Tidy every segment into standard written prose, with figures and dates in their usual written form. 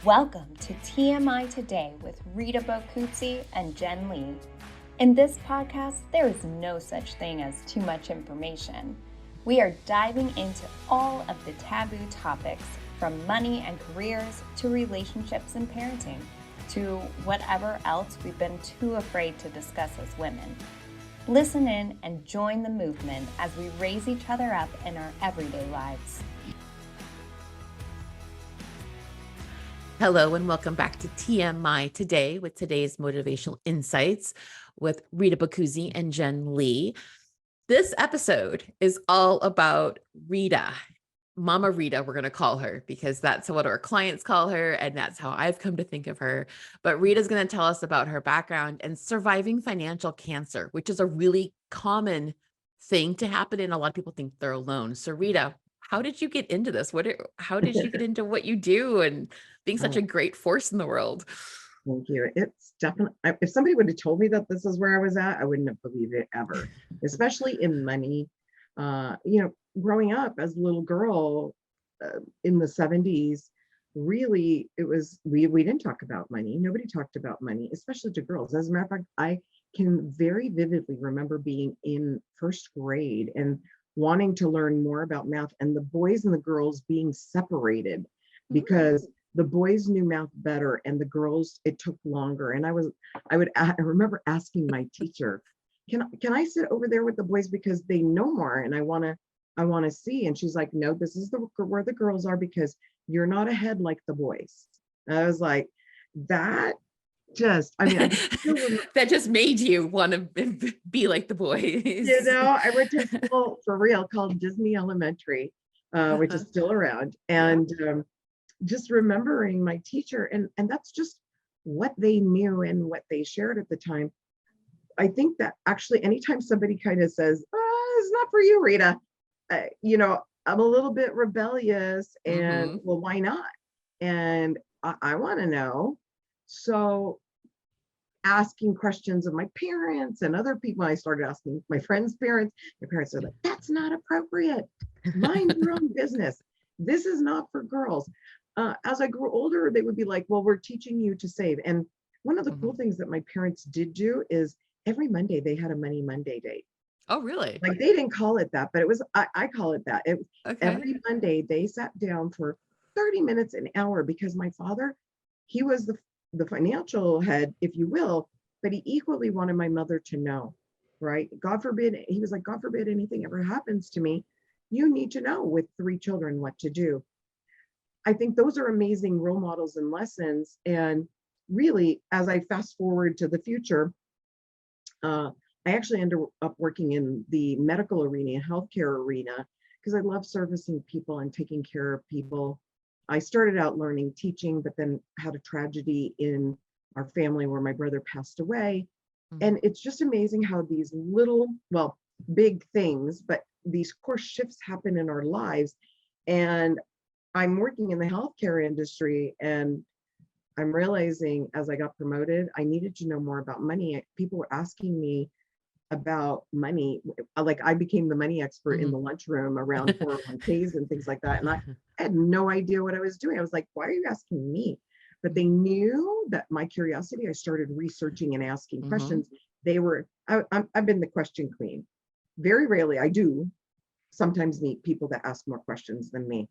Welcome to TMI Today with Rita Boccuzzi and Jen Lee. In this podcast, there is no such thing as too much information. We are diving into all of the taboo topics, from money and careers to relationships and parenting, to whatever else we've been too afraid to discuss as women. Listen in and join the movement as we raise each other up in our everyday lives. Hello and welcome back to TMI Today with today's motivational insights with Rita Boccuzzi and Jen Lee. This episode is all about Rita, Mama Rita, we're going to call her because that's what our clients call her and that's how I've come to think of her. But Rita's going to tell us about her background and surviving financial cancer, which is a really common thing to happen and a lot of people think they're alone. So Rita, how did you get into this? How did you get into what you do and being such a great force in the world? Thank you. It's definitely, if somebody would have told me that this is where I was at, I wouldn't have believed it ever, especially in money. Growing up as a little girl in the 70s, really, it was, we didn't talk about money. Nobody talked about money, especially to girls. As a matter of fact, I can very vividly remember being in first grade and wanting to learn more about math, and the boys and the girls being separated because the boys knew math better and the girls, it took longer. And I remember asking my teacher, can I sit over there with the boys because they know more and I want to see? And she's like, no, this is where the girls are because you're not ahead like the boys. And I was like, that just made you want to be like the boys. I went to school for real called Disney Elementary, which is still around. And just remembering my teacher, and that's just what they knew and what they shared at the time. I think that actually anytime somebody kind of says, it's not for you, Rita, I'm a little bit rebellious and well, why not? And I want to know. So asking questions of my parents and other people, I started asking my friends' parents. My parents are like, that's not appropriate. Mind your own business. This is not for girls. As I grew older, they would be like, well, we're teaching you to save. And one of the cool things that my parents did do is every Monday they had a Money Monday date. Oh, really? Like they didn't call it that, but it was, I call it that. Every Monday they sat down for 30 minutes, an hour, because my father, he was the financial head, if you will, but he equally wanted my mother to know, right? God forbid, he was like, God forbid anything ever happens to me, you need to know with 3 children what to do. I think those are amazing role models and lessons. And really, as I fast forward to the future, I actually ended up working in the medical arena, healthcare arena, because I love servicing people and taking care of people. I started out learning teaching, but then had a tragedy in our family where my brother passed away. And it's just amazing how these little, well, big things, but these core shifts happen in our lives. And I'm working in the healthcare industry and I'm realizing as I got promoted, I needed to know more about money. People were asking me about money. Like I became the money expert in the lunchroom around 401ks and things like that. And I had no idea what I was doing. I was like, why are you asking me? But they knew that my curiosity, I started researching and asking questions. I've been the question queen. Very rarely, I do sometimes meet people that ask more questions than me.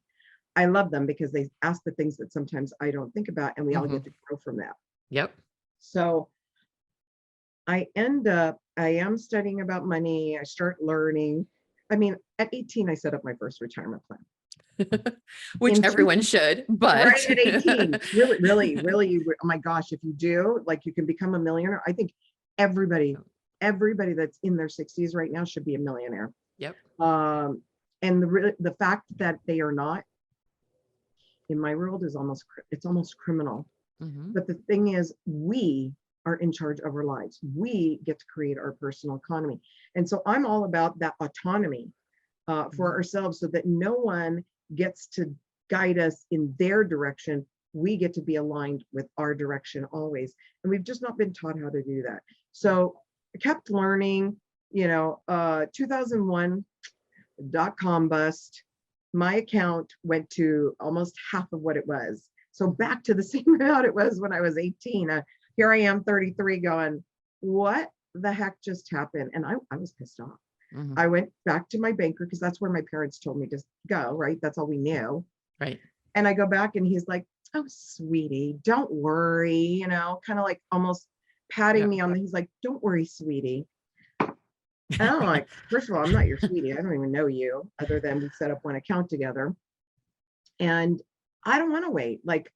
I love them because they ask the things that sometimes I don't think about, and we all get to grow from that. Yep. So I am studying about money. I start learning. I mean, at 18, I set up my first retirement plan. Which everyone should, but right at 18, really, oh my gosh, if you do, like you can become a millionaire. I think everybody that's in their 60s right now should be a millionaire. Yep. And the fact that they are not, in my world, is almost criminal. But the thing is, we are in charge of our lives. We get to create our personal economy. And so I'm all about that autonomy for ourselves, so that no one gets to guide us in their direction. We get to be aligned with our direction always. And we've just not been taught how to do that. So I kept learning, 2001, dot-com bust. my account went to almost half of what it was. So back to the same amount it was when I was 18. Here I am, 33, going, what the heck just happened? And I was pissed off. Mhm. I went back to my banker because that's where my parents told me to go, right? That's all we knew. Right. And I go back and he's like, oh, sweetie, don't worry, you know, kind of like almost patting me on the, he's like, don't worry, sweetie. And I'm like, first of all, I'm not your sweetie. I don't even know you other than we set up one account together. And I don't want to wait. Like,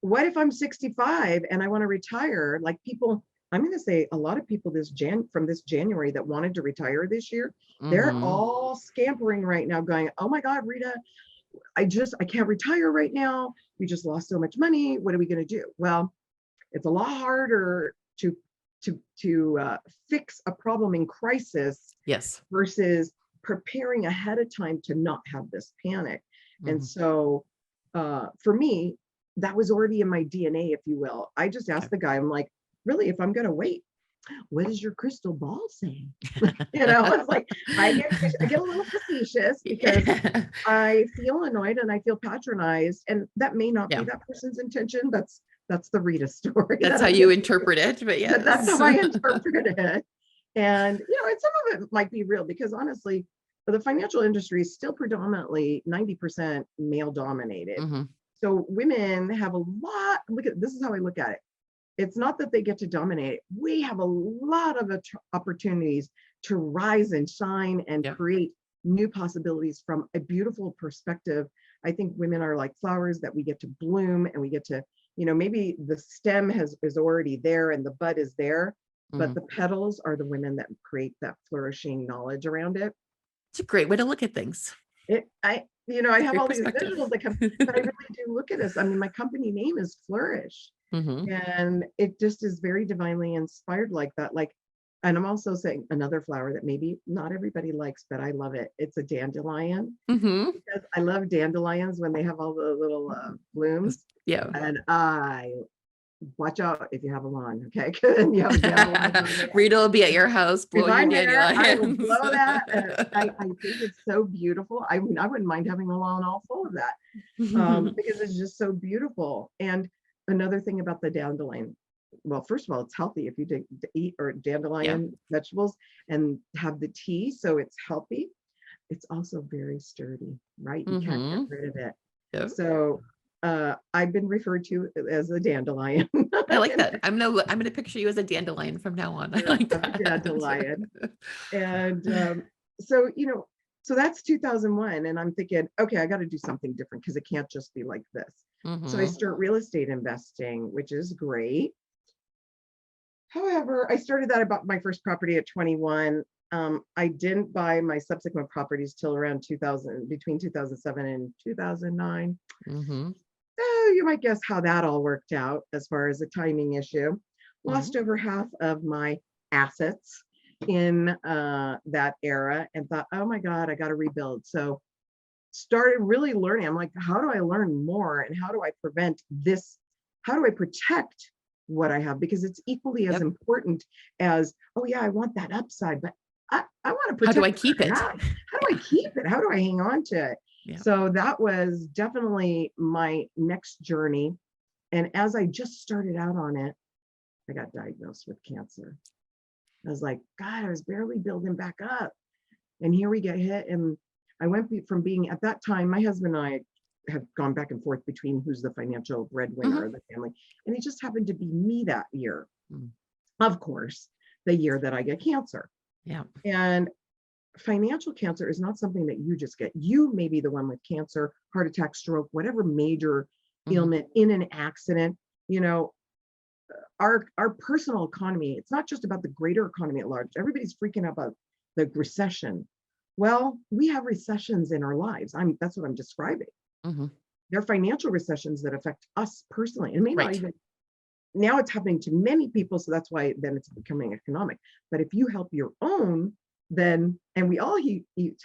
what if I'm 65 and I want to retire? Like people, I'm going to say a lot of people from this January that wanted to retire this year, they're Mhm. all scampering right now going, oh my God, Rita, I can't retire right now. We just lost so much money. What are we going to do? Well, it's a lot harder to fix a problem in crisis Yes. versus preparing ahead of time to not have this panic. And Mhm. so for me, that was already in my DNA, if you will. I just asked the guy, I'm like, really, if I'm going to wait, what does your crystal ball say? You know, it's like, I get a little facetious because Yeah. I feel annoyed and I feel patronized, and that may not be Yeah. that person's intention. That's the Rita story. That's that how I'm you giving interpret it, but you. yes. That's how I interpret it. And, you know, and some of it might be real because honestly, the financial industry is still predominantly 90% male dominated. Mhm. So women have a lot, this is how I look at it. It's not that they get to dominate. We have a lot of opportunities to rise and shine and Yeah. create new possibilities from a beautiful perspective. I think women are like flowers that we get to bloom and we get to, you know, maybe the stem is already there and the bud is there, but Mhm. the petals are the women that create that flourishing knowledge around it. It's a great way to look at things. I It's a have great all these perspective. visuals that come, but I really do look at this. I mean, my company name is Flourish. Mhm. And it just is very divinely inspired like that. Like, and I'm also saying another flower that maybe not everybody likes, but I love it. It's a dandelion Mhm. because I love dandelions when they have all the little blooms. Yeah. And I watch out if you have a lawn, okay? And you have a dandelion on there. Rita will be at your house If blowing your I'm there, I will dandelions. blow that. I think it's so beautiful. I mean, I wouldn't mind having a lawn all full of that because it's just so beautiful. And another thing about the dandelion, well, first of all, it's healthy if you eat or dandelion vegetables and have the tea, so it's healthy. It's also very sturdy, right? You can't get rid of it. Yep. So I've been referred to as a dandelion. I like that. I'm gonna picture you as a dandelion from now on. I like that. Dandelion. And so, you know, so that's 2001. And I'm thinking, okay, I got to do something different because it can't just be like this. So I Mhm. start real estate investing, which is great. However, I started that about my first property at 21. I didn't buy my subsequent properties till around 2000, between 2007 and 2009. Mhm. So you might guess how that all worked out as far as a timing issue. Lost over half of my assets in that era and thought, oh my God, I got to rebuild. So started really learning. I'm like, how do I learn more and how do I prevent this? How do I protect what I have? Because it's equally as important as, oh yeah, I want that upside, but I want to protect How do I keep what I it? have. How do I keep it? How do I hang on to it? Yeah. So that was definitely my next journey. And as I just started out on it, I got diagnosed with cancer. I was like, God, I was barely building back up. And here we get hit. And I went from being, at that time, my husband and I have gone back and forth between who's the financial breadwinner of the family. And it just happened to be me that year. Of course, the year that I get cancer. Yeah. And financial cancer is not something that you just get. You may be the one with cancer, heart attack, stroke, whatever major ailment in an accident. You know, our personal economy, it's not just about the greater economy at large. Everybody's freaking out about the recession. Well, we have recessions in our lives. That's what I'm describing. They're financial recessions that affect us personally. It may not even, now it's happening to many people. So that's why then it's becoming economic. But if you help your own, then, and we all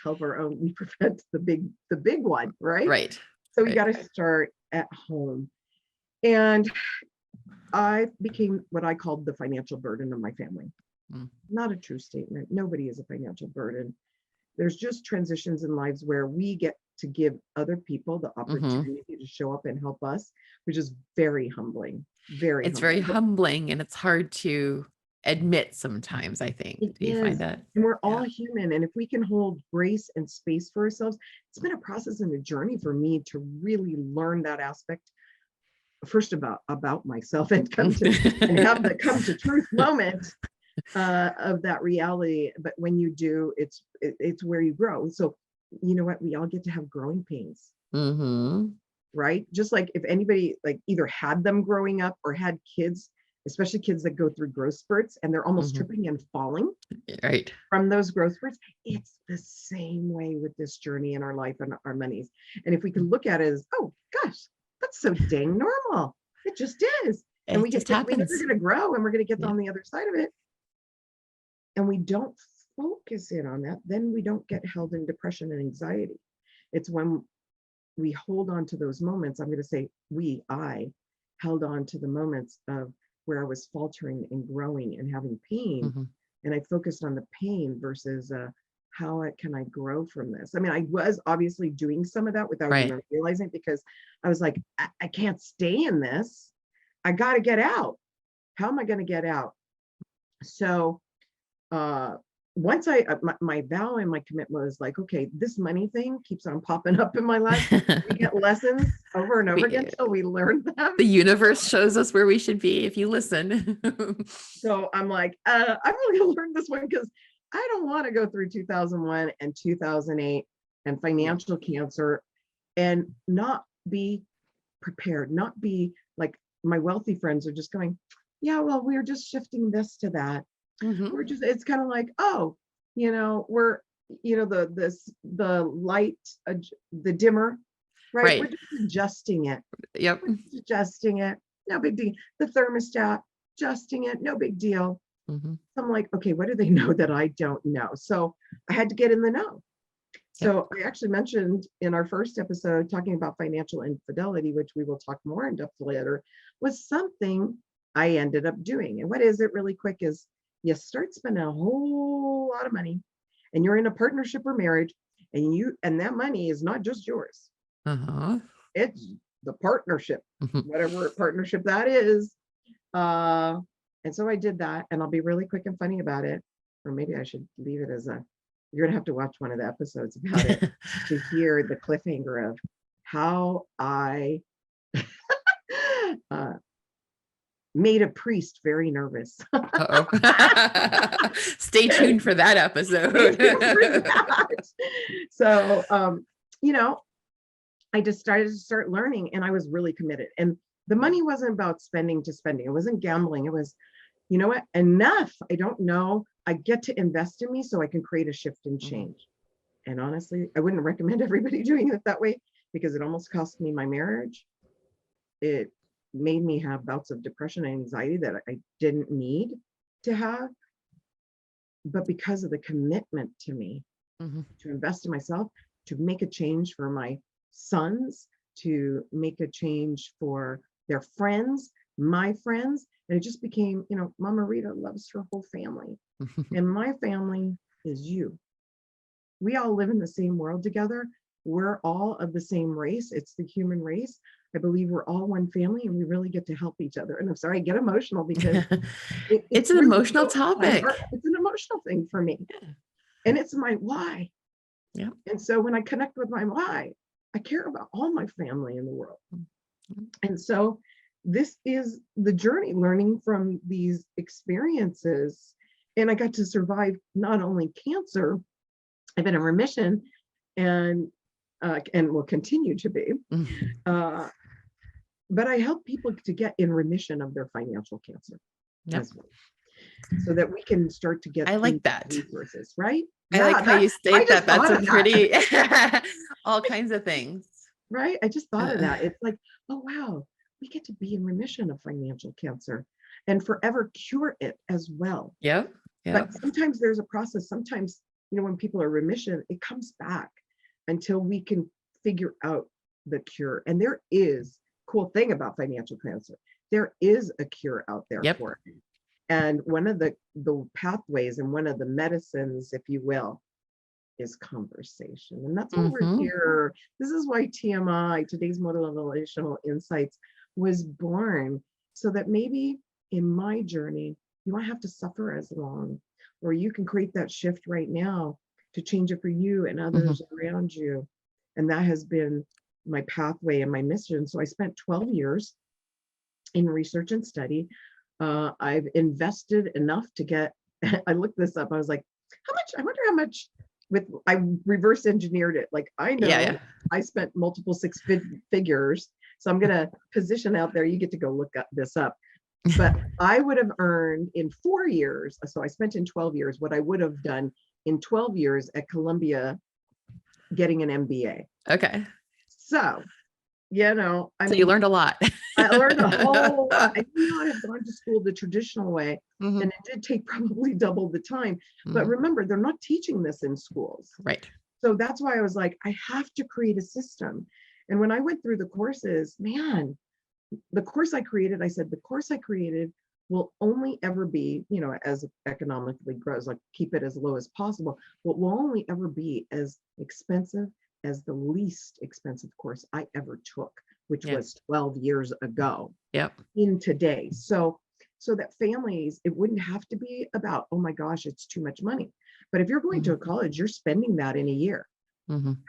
help our own, we prevent the big one, right? Right. So we got to start at home. And I became what I called the financial burden of my family. Not a true statement. Nobody is a financial burden. There's just transitions in lives where we get to give other people the opportunity to show up and help us, which is very humbling. It's very humbling, and it's hard to admit sometimes, I think. It Do you is. find that? And we're all human. And if we can hold grace and space for ourselves, it's been a process and a journey for me to really learn that aspect first about myself and come to and have the come to truth moment of that reality. But when you do, it's where you grow. So you know what? We all get to have growing pains. Right? Just like if anybody like either had them growing up or had kids, especially kids that go through growth spurts and they're almost tripping and falling from those growth spurts. It's the same way with this journey in our life and our monies. And if we can look at it as, oh gosh, that's so dang normal. It just is. And we know we're going to grow and we're going to get on the other side of it. And we don't focus in on that, then we don't get held in depression and anxiety. It's when we hold on to those moments. I'm going to say I held on to the moments of where I was faltering and growing and having pain. And I focused on the pain versus how can I grow from this? I mean, I was obviously doing some of that without even realizing, because I was like, I can't stay in this. I got to get out. How am I going to get out? So once my vow and my commitment was like, okay, this money thing keeps on popping up in my life. We get lessons over and over again until we learn them. The universe shows us where we should be if you listen. So I'm like, I'm really gonna learn this one because I don't want to go through 2001 and 2008 and financial cancer and not be prepared, not be like my wealthy friends are just going, yeah, well, we're just shifting this to that. We're just, it's kind of like, oh, we're, the light, the dimmer, right? We're just adjusting it. We're just adjusting it. No big deal. The thermostat, adjusting it. No big deal. So I'm like, okay, what do they know that I don't know? So I had to get in the know. So I actually mentioned in our first episode, talking about financial infidelity, which we will talk more in depth later, was something I ended up doing. And what is it really quick is, you start spending a whole lot of money and you're in a partnership or marriage and that money is not just yours. It's the partnership, whatever partnership that is. And so I did that, and I'll be really quick and funny about it. Or maybe I should leave it as you're going to have to watch one of the episodes about it to hear the cliffhanger of how I made a priest very nervous. Stay tuned for that episode. So, I just started to start learning, and I was really committed. And the money wasn't about spending to spending. It wasn't gambling. It was, you know what? Enough. I don't know. I get to invest in me so I can create a shift and change. And honestly, I wouldn't recommend everybody doing it that way because it almost cost me my marriage. It made me have bouts of depression and anxiety that I didn't need to have. But because of the commitment to me, to invest in myself, to make a change for my sons, to make a change for their friends, my friends, and it just became, Mama Rita loves her whole family. And my family is you. We all live in the same world together. We're all of the same race. It's the human race. I believe we're all one family and we really get to help each other. And I'm sorry, I get emotional because it's an emotional topic. It's an emotional thing for me. And it's my why. Yeah. And so when I connect with my why, I care about all my family in the world. And so this is the journey, learning from these experiences. And I got to survive not only cancer, I've been in remission and will continue to be. But I help people to get in remission of their financial cancer as well, so that we can start to get. I like that resources, right? I like how you state that. That's a pretty all kinds of things, right? I just thought of that. It's like, oh wow, we get to be in remission of financial cancer and forever cure it as well. But sometimes there's a process. Sometimes, when people are in remission, it comes back until we can figure out the cure. And there is cool thing about financial cancer. There is a cure out there for it. And one of the pathways and one of the medicines, if you will, is conversation. And that's why we're here. This is why TMI, today's motivational insights, was born, so that maybe in my journey, you won't have to suffer as long, or you can create that shift right now to change it for you and others around you. And that has been my pathway and my mission. So I spent 12 years in research and study. I've invested enough to get, I looked this up. I was like, how much? I wonder how much I reverse engineered it. Like, I know I spent multiple six figures. So I'm going to position out there. You get to go look this up. But I would have earned in 4 years. So I spent in 12 years what I would have done in 12 years at Columbia getting an MBA. Okay. So, you know, so you learned a lot. I learned a whole lot. I may not have gone to school the traditional way, and it did take probably double the time. But remember, they're not teaching this in schools. Right. So that's why I was like, I have to create a system. And when I went through the courses, man, the course I created, I said, the course I created will only ever be, you know, as economically grows, like keep it as low as possible, but will only ever be as expensive as the least expensive course I ever took, which was 12 years ago in today. So that families, it wouldn't have to be about, oh my gosh, it's too much money. But if you're going to a college, you're spending that in a year.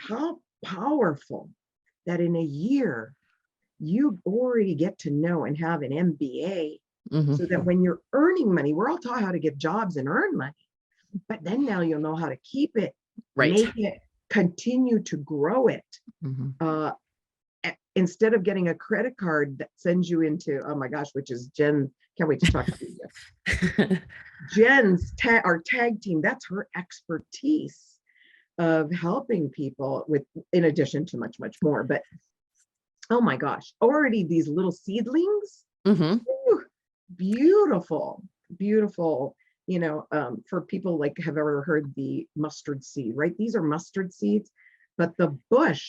How powerful that in a year, you already get to know and have an MBA, so that when you're earning money, we're all taught how to get jobs and earn money, but then now you'll know how to keep it, make it, continue to grow it. Instead of getting a credit card that sends you into, oh my gosh, which is Jen, can't wait to talk to you. Jen's our tag team, that's her expertise of helping people with, in addition to much, much more. But oh my gosh, already these little seedlings, ooh, beautiful, beautiful, you know, for people like have ever heard the mustard seed, right? These are mustard seeds, but the bush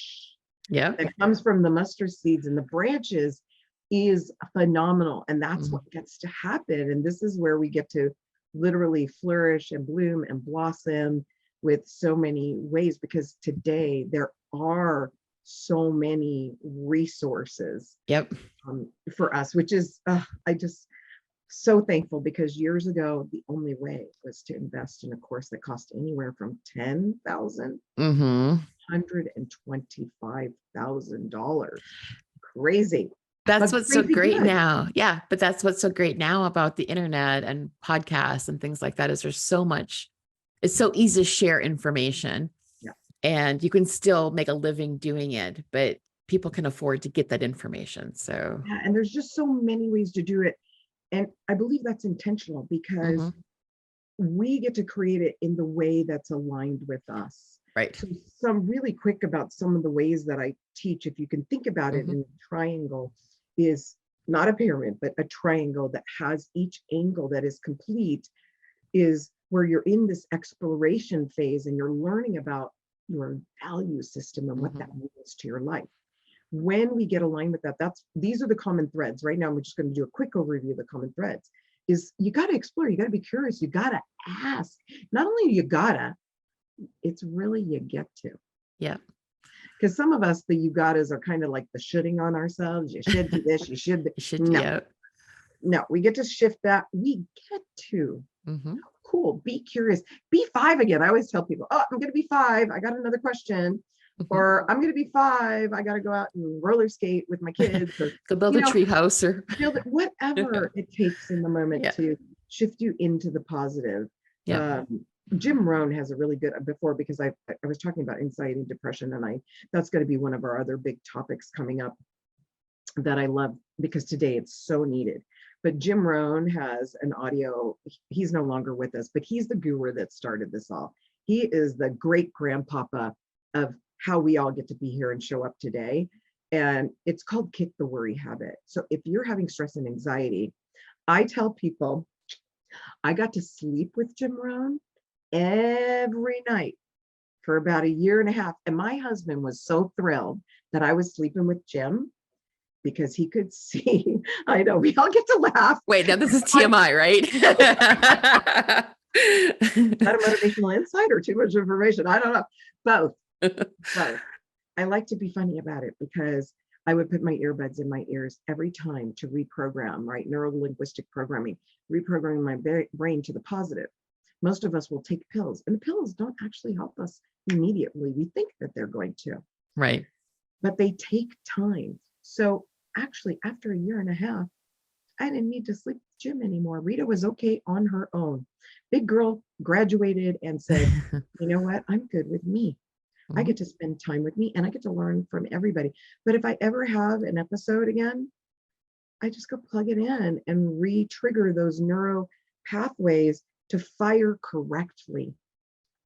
that comes from the mustard seeds and the branches is phenomenal. And that's what gets to happen. And this is where we get to literally flourish and bloom and blossom with so many ways, because today there are so many resources for us, which is I just so thankful, because years ago the only way was to invest in a course that cost anywhere from $10,000 $125,000. Crazy. That's what's so great now. Yeah, but that's what's so great now about the internet and podcasts and things like that, is there's so much, it's so easy to share information. And you can still make a living doing it, but people can afford to get that information. So and there's just so many ways to do it. And I believe that's intentional, because we get to create it in the way that's aligned with us. Right. So some really quick about some of the ways that I teach, if you can think about it in a triangle, is not a pyramid, but a triangle that has each angle that is complete, is where you're in this exploration phase and you're learning about your value system and what that means to your life. When we get aligned with that, these are the common threads. Right now, we're just going to do a quick overview of the common threads. Is you got to explore, you got to be curious, you got to ask. Not only you gotta, it's really you get to. Yeah. Because some of us, the you gottas are kind of like the shoulding on ourselves. You should do this, you should. No, we get to shift that. We get to. Cool. Be curious. Be 5 again. I always tell people, oh, I'm going to be 5. I got another question. Or I'm going to be 5. I got to go out and roller skate with my kids. Or, go build a tree house, or build it, whatever it takes in the moment to shift you into the positive. Jim Rohn has a really good, before, because I was talking about anxiety and depression, and that's going to be one of our other big topics coming up that I love, because today it's so needed. But Jim Rohn has an audio, he's no longer with us, but he's the guru that started this all. He is the great grandpapa of how we all get to be here and show up today. And it's called Kick the Worry Habit. So if you're having stress and anxiety, I tell people, I got to sleep with Jim Rohn every night for about 1.5 years. And my husband was so thrilled that I was sleeping with Jim, because he could see, I know we all get to laugh. Wait, now this is TMI, right? Not a motivational insight or too much information. I don't know. Both. Both. I like to be funny about it because I would put my earbuds in my ears every time to reprogram, right? Neuro-linguistic programming, reprogramming my brain to the positive. Most of us will take pills, and the pills don't actually help us immediately. We think that they're going to, Right. but they take time. So actually, after a year and a half, I didn't need to sleep at the gym anymore. Rita was okay on her own. Big girl graduated and said, you know what? I'm good with me. I get to spend time with me and I get to learn from everybody. But if I ever have an episode again, I just go plug it in and re-trigger those neuro pathways to fire correctly,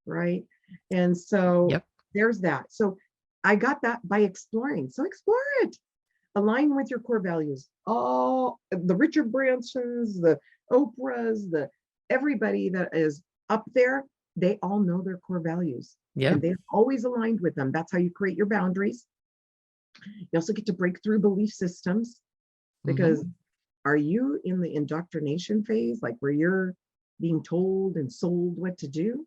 right? And so Yep. there's that. So I got that by exploring. So explore it. Align with your core values. All the Richard Bransons, the Oprahs, the everybody that is up there, they all know their core values. Yep. And they've always aligned with them. That's how you create your boundaries. You also get to break through belief systems because are you in the indoctrination phase, like where you're being told and sold what to do?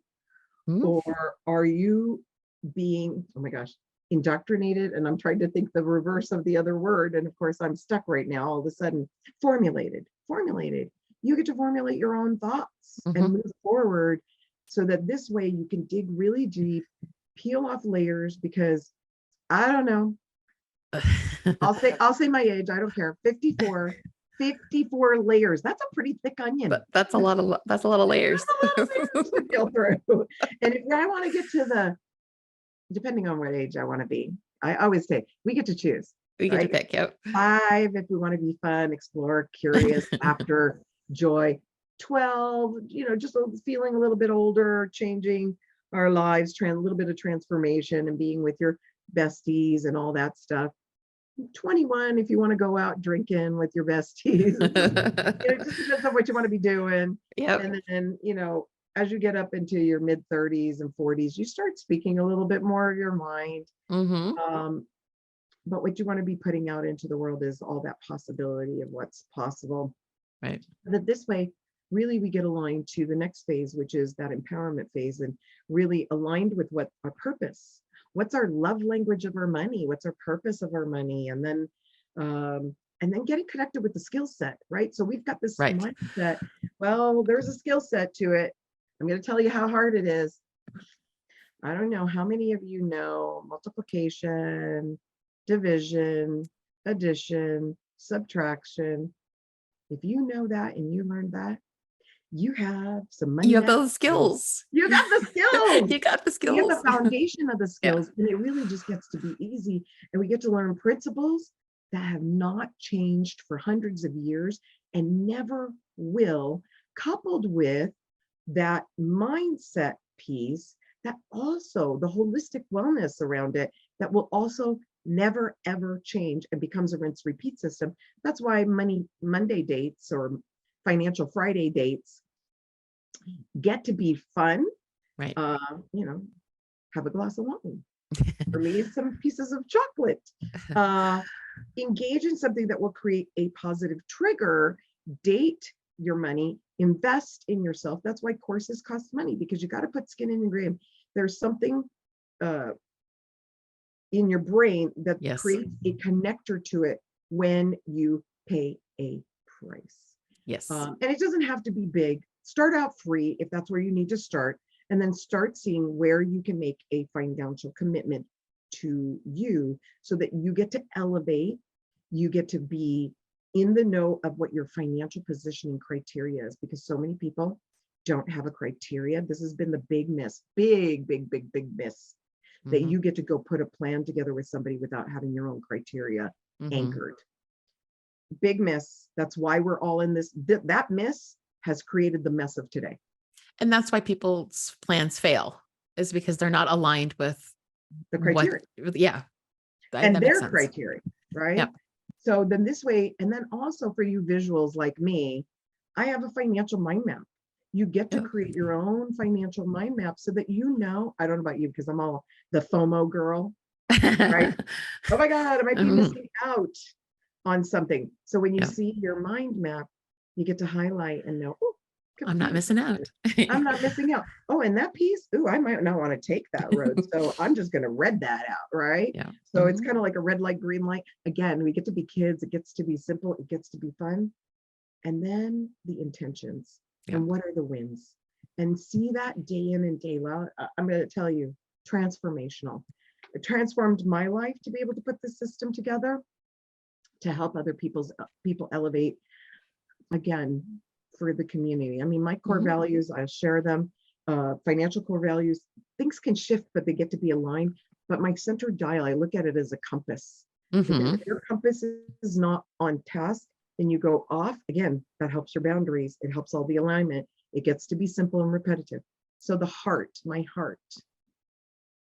Or are you being, oh my gosh, indoctrinated? And I'm trying to think the reverse of the other word. And of course, I'm stuck right now, all of a sudden, formulated. You get to formulate your own thoughts and move forward so that this way you can dig really deep, peel off layers, because I don't know. I'll say my age. I don't care. 54 layers. That's a pretty thick onion. But that's a lot of layers. That's a lot of layers to peel through. And if I want to get to depending on what age I want to be, I always say we get to choose. We get to pick. Yep. 5 if we want to be fun, explore, curious, after, joy. 12, just feeling a little bit older, changing our lives, a little bit of transformation and being with your besties and all that stuff. 21 if you want to go out drinking with your besties. It just depends on what you want to be doing. Yep. And then, as you get up into your mid 30s and 40s, you start speaking a little bit more of your mind. But what you want to be putting out into the world is all that possibility of what's possible. Right. That this way, really we get aligned to the next phase, which is that empowerment phase, and really aligned with what our purpose, what's our love language of our money, what's our purpose of our money, and then getting connected with the skill set, right? So we've got this mindset, well, there's a skill set to it. I'm going to tell you how hard it is. I don't know how many of you know multiplication, division, addition, subtraction. If you know that and you learned that, you have some money. You have those skills. You got the skills. You got the skills. You have the foundation of the skills. And it really just gets to be easy. And we get to learn principles that have not changed for hundreds of years and never will, coupled with that mindset piece, that also the holistic wellness around it, that will also never ever change and becomes a rinse repeat system. That's why Money Monday dates or Financial Friday dates get to be fun. Right. Have a glass of wine. For me, some pieces of chocolate. Engage in something that will create a positive trigger. Date your money. Invest in yourself. That's why courses cost money, because you got to put skin in the game. There's something in your brain that creates a connector to it when you pay a price. Yes. And it doesn't have to be big. Start out free if that's where you need to start, and then start seeing where you can make a financial commitment to you so that you get to elevate, you get to be in the know of what your financial positioning criteria is, because so many people don't have a criteria. This has been the big miss, big miss, that you get to go put a plan together with somebody without having your own criteria anchored. Big miss. That's why we're all in this. That miss has created the mess of today. And that's why people's plans fail, is because they're not aligned with the criteria. And their criteria, right? Yep. So then this way, and then also for you visuals like me, I have a financial mind map. You get to create your own financial mind map so that I don't know about you, because I'm all the FOMO girl, right? Oh my God, I might be missing out on something. So when you see your mind map, you get to highlight and know, oh, I'm not missing out. I'm not missing out. Oh, and that piece, ooh, I might not want to take that road. So I'm just going to red that out, right? Yeah. So it's kind of like a red light, green light. Again, we get to be kids. It gets to be simple. It gets to be fun. And then the intentions and what are the wins? And see that day in and day out. I'm going to tell you, transformational. It transformed my life to be able to put this system together to help other people elevate again for the community. I mean, my core values, I share them. Financial core values, things can shift, but they get to be aligned. But my center dial, I look at it as a compass. If your compass is not on task, then you go off. Again, that helps your boundaries. It helps all the alignment. It gets to be simple and repetitive. So the heart, my heart,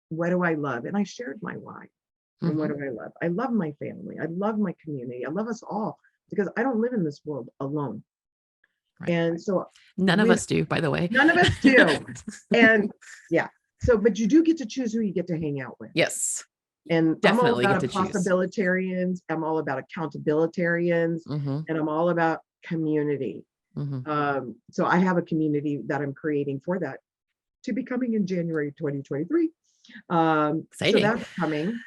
what do I love? And I shared my why. And what do I love? I love my family. I love my community. I love us all because I don't live in this world alone. Right. And so none of us do, by the way. None of us do. And yeah. So, but you do get to choose who you get to hang out with. Yes. And definitely I'm all about possibilitarians. I'm all about accountabilitarians, and I'm all about community. So I have a community that I'm creating for that to be coming in January 2023. So that's coming.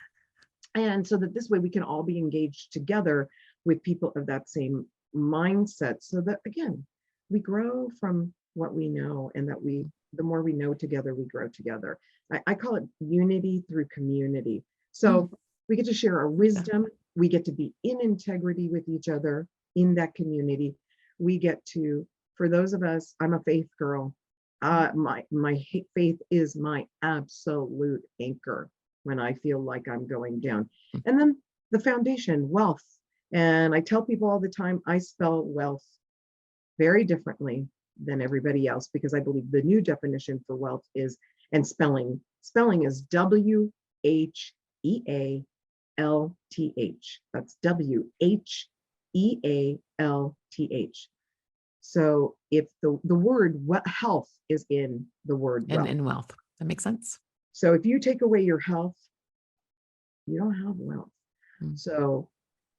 And so that this way we can all be engaged together with people of that same mindset. So that again, we grow from what we know, and that the more we know together, we grow together. I call it unity through community. So we get to share our wisdom. We get to be in integrity with each other in that community. We get to, for those of us, I'm a faith girl. My faith is my absolute anchor when I feel like I'm going down. And then the foundation, wealth. And I tell people all the time, I spell wealth very differently than everybody else, because I believe the new definition for wealth is, and spelling is WHEALTH. That's WHEALTH. So if the word health is in the word wealth. And in wealth, that makes sense. So if you take away your health, you don't have wealth. So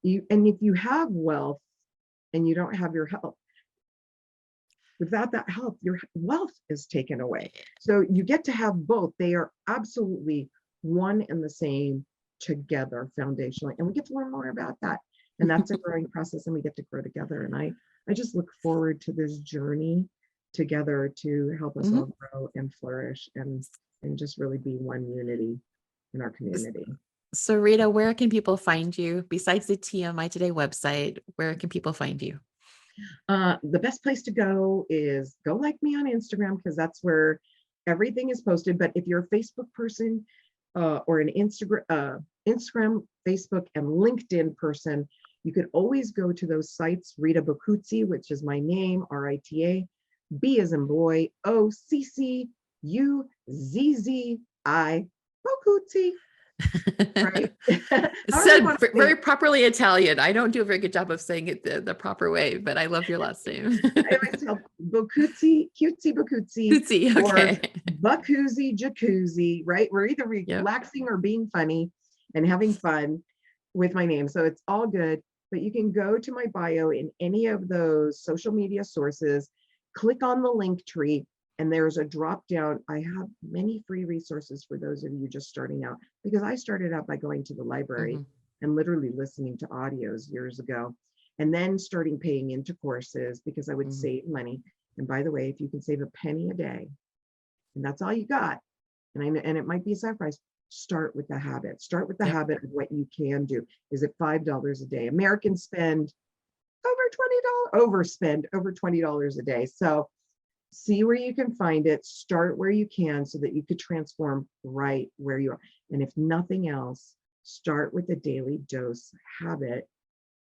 if you have wealth and you don't have your health, without that health, your wealth is taken away. So you get to have both. They are absolutely one and the same together foundationally. And we get to learn more about that. And that's a growing process, and we get to grow together. And I just look forward to this journey together to help us all grow and flourish and just really be one unity in our community. So Rita, where can people find you besides the TMI Today website? Where can people find you? The best place to go is go like me on Instagram, because that's where everything is posted. But if you're a Facebook person or an Instagram, Facebook, and LinkedIn person, you could always go to those sites. Rita Boccuzzi, which is my name, Rita, B as in boy, Occuzzi, Boccuzzi. Right? Said very properly Italian. I don't do a very good job of saying it the proper way, but I love your last name. I always tell Boccuzzi, cutesy Boccuzzi, okay. Or Boccuzzi Jacuzzi, right? We're either relaxing or being funny and having fun with my name. So it's all good, but you can go to my bio in any of those social media sources, click on the link tree, and there's a drop down. I have many free resources for those of you just starting out, because I started out by going to the library and literally listening to audios years ago, and then starting paying into courses because I would save money. And by the way, if you can save a penny a day, and that's all you got, and it might be a sacrifice, start with the habit. Start with the habit of what you can do. Is it $5 a day? Americans spend overspend over $20 a day. So see where you can find it, start where you can so that you could transform right where you are. And if nothing else, start with a daily dose habit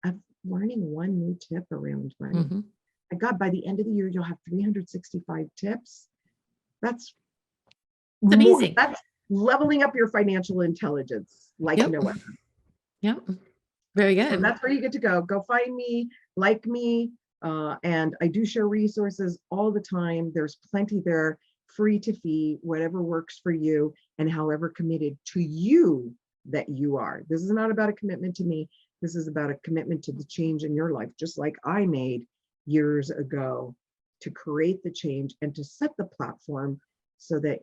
of learning one new tip around money. My God, by the end of the year, you'll have 365 tips. That's amazing. That's leveling up your financial intelligence like no other. Yep. Very good. And that's where you get to go. Go find me, like me. And I do share resources all the time. There's plenty there, free to fee, whatever works for you and however committed to you that you are. This is not about a commitment to me. This is about a commitment to the change in your life, just like I made years ago. to create the change and to set the platform so that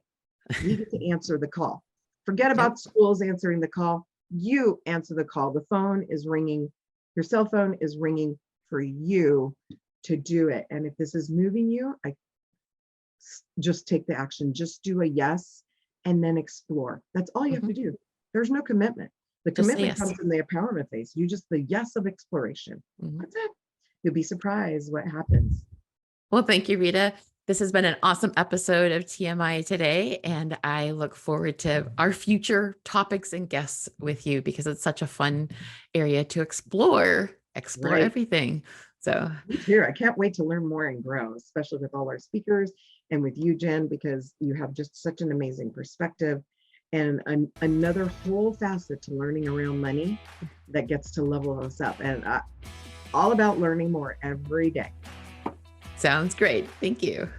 you get to answer the call. Forget about schools answering the call. You answer the call. The phone is ringing. Your cell phone is ringing for you to do it. And if this is moving you, just take the action. Just do a yes and then explore. That's all you have to do. There's no commitment. The commitment comes in the empowerment phase. You just the yes of exploration. That's it. You'll be surprised what happens. Well, thank you, Rita. This has been an awesome episode of TMI today, and I look forward to our future topics and guests with you because it's such a fun area to explore everything. So me too. I can't wait to learn more and grow, especially with all our speakers and with you, Jen, because you have just such an amazing perspective and another whole facet to learning around money that gets to level us up. And all about learning more every day. Sounds great. Thank you.